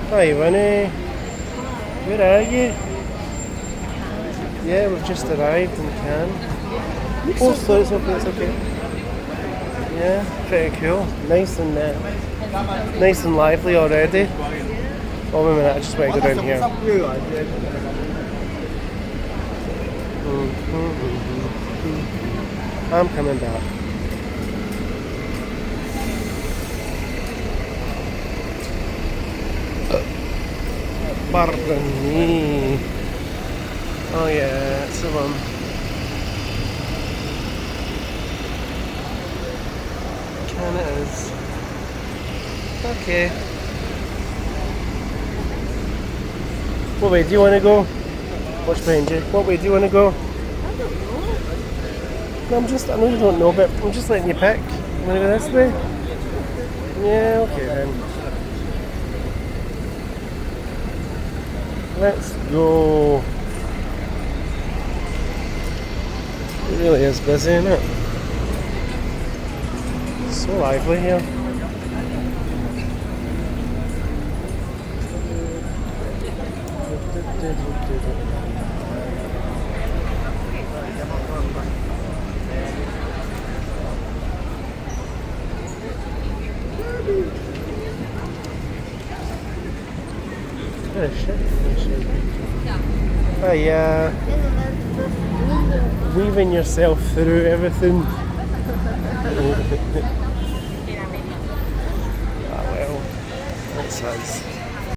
Hi, Winnie. Where are you? Yeah, we've just arrived in Cannes. Oh, so it's okay. Yeah, pretty cool. Nice and lively already. Oh, wait a minute, I just want to go down here. I'm coming back. Barney. Oh yeah, it's the one. Can it is. Okay. What way do you want to go? Watch behind you. What way do you want to go? No, I know you don't know, but I'm just letting you pick. You want to go this way? Yeah, okay then. Let's go. It really is busy, isn't it? So lively here. Oh shit. Oh yeah. Weaving yourself through everything. Ah well, that's us.